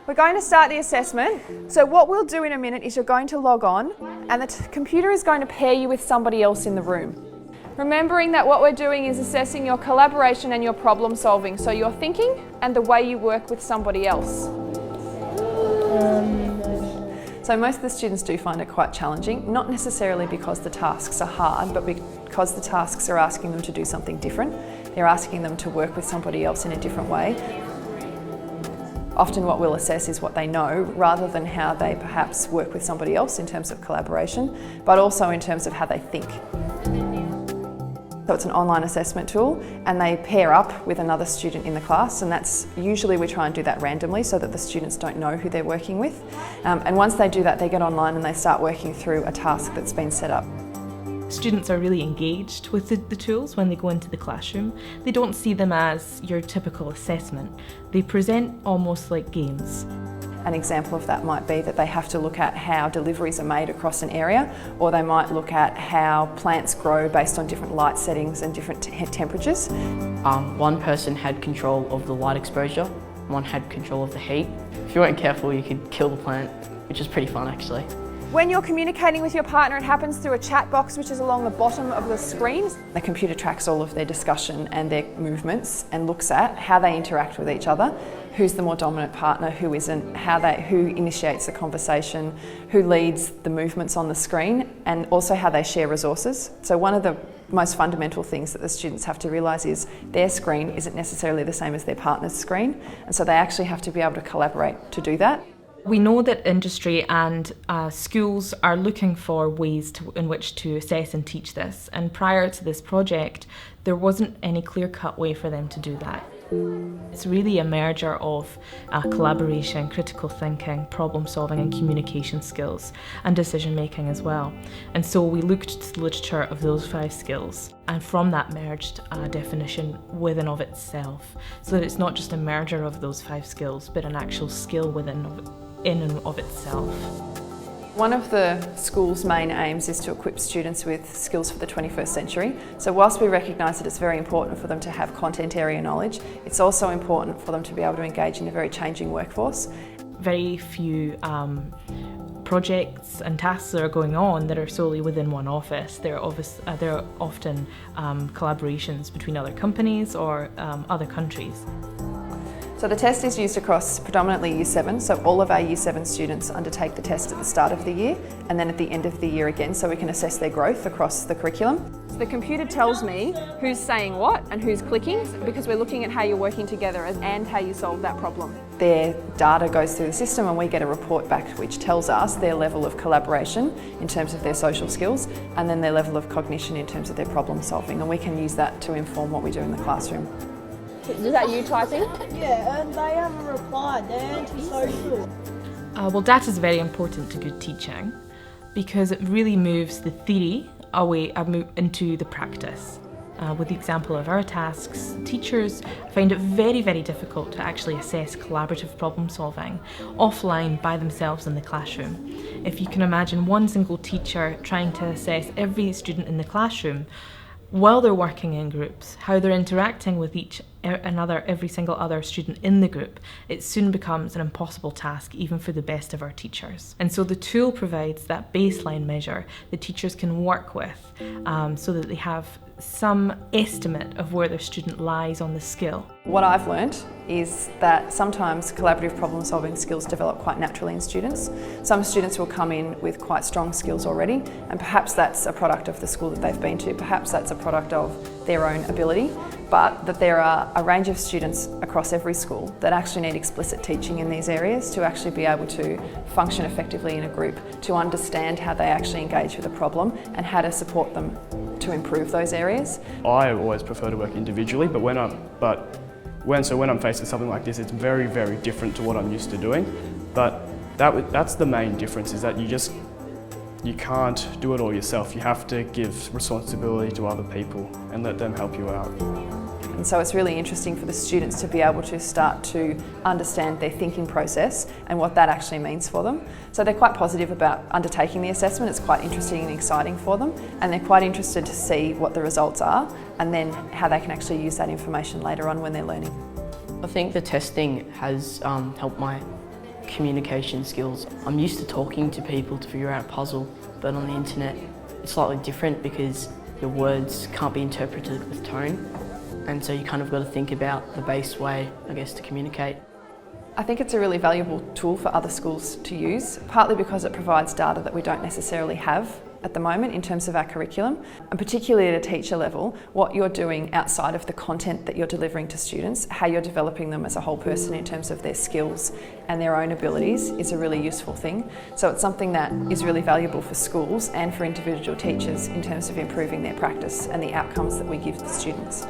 We're going to start the assessment. So what we'll do in a minute is you're going to log on and the computer is going to pair you with somebody else in the room. Remembering that what we're doing is assessing your collaboration and your problem solving, so your thinking and the way you work with somebody else. So most of the students do find it quite challenging, not necessarily because the tasks are hard, but because the tasks are asking them to do something different. They're asking them to work with somebody else in a different way. Often what we'll assess is what they know, rather than how they perhaps work with somebody else in terms of collaboration, but also in terms of how they think. So it's an online assessment tool and they pair up with another student in the class, and that's usually we try and do that randomly so that the students don't know who they're working with. And once they do that, they get online and they start working through a task that's been set up. Students are really engaged with the tools when they go into the classroom. They don't see them as your typical assessment. They present almost like games. An example of that might be that they have to look at how deliveries are made across an area, or they might look at how plants grow based on different light settings and different temperatures. One person had control of the light exposure, one had control of the heat. If you weren't careful, you could kill the plant, which is pretty fun actually. When you're communicating with your partner, it happens through a chat box which is along the bottom of the screen. The computer tracks all of their discussion and their movements and looks at how they interact with each other, who's the more dominant partner, who isn't, who initiates the conversation, who leads the movements on the screen, and also how they share resources. So one of the most fundamental things that the students have to realise is their screen isn't necessarily the same as their partner's screen, and so they actually have to be able to collaborate to do that. We know that industry and schools are looking for ways in which to assess and teach this, and prior to this project there wasn't any clear-cut way for them to do that. It's really a merger of collaboration, critical thinking, problem solving and communication skills, and decision making as well. And so we looked to the literature of those 5 skills, and from that merged a definition within of itself, so that it's not just a merger of those 5 skills but an actual skill in and of itself. One of the school's main aims is to equip students with skills for the 21st century. So whilst we recognise that it's very important for them to have content area knowledge, it's also important for them to be able to engage in a very changing workforce. Very few projects and tasks that are going on that are solely within one office. They're often collaborations between other companies or other countries. So the test is used across predominantly Year 7, so all of our Year 7 students undertake the test at the start of the year and then at the end of the year again, so we can assess their growth across the curriculum. So the computer tells me who's saying what and who's clicking, because we're looking at how you're working together and how you solve that problem. Their data goes through the system and we get a report back which tells us their level of collaboration in terms of their social skills, and then their level of cognition in terms of their problem solving, and we can use that to inform what we do in the classroom. Is that you typing? Yeah, and they haven't replied. They're antisocial. Well, data is very important to good teaching because it really moves the theory into the practice. With the example of our tasks, teachers find it very, very difficult to actually assess collaborative problem solving offline by themselves in the classroom. If you can imagine one single teacher trying to assess every student in the classroom while they're working in groups, how they're interacting with every single other student in the group, it soon becomes an impossible task even for the best of our teachers. And so the tool provides that baseline measure that teachers can work with so that they have some estimate of where their student lies on the skill. What I've learnt is that sometimes collaborative problem solving skills develop quite naturally in students. Some students will come in with quite strong skills already, and perhaps that's a product of the school that they've been to, perhaps that's a product of their own ability, but that there are a range of students across every school that actually need explicit teaching in these areas to actually be able to function effectively in a group, to understand how they actually engage with a problem and how to support them to improve those areas. I always prefer to work individually, but when I'm faced with something like this, it's very, very different to what I'm used to doing. But that's the main difference, is that you can't do it all yourself. You have to give responsibility to other people and let them help you out. And so it's really interesting for the students to be able to start to understand their thinking process and what that actually means for them. So they're quite positive about undertaking the assessment. It's quite interesting and exciting for them, and they're quite interested to see what the results are and then how they can actually use that information later on when they're learning. I think the testing has helped my communication skills. I'm used to talking to people to figure out a puzzle, but on the internet it's slightly different because your words can't be interpreted with tone, and so you kind of got to think about the best way, I guess, to communicate. I think it's a really valuable tool for other schools to use, partly because it provides data that we don't necessarily have at the moment in terms of our curriculum, and particularly at a teacher level, what you're doing outside of the content that you're delivering to students, how you're developing them as a whole person in terms of their skills and their own abilities is a really useful thing. So it's something that is really valuable for schools and for individual teachers in terms of improving their practice and the outcomes that we give the students.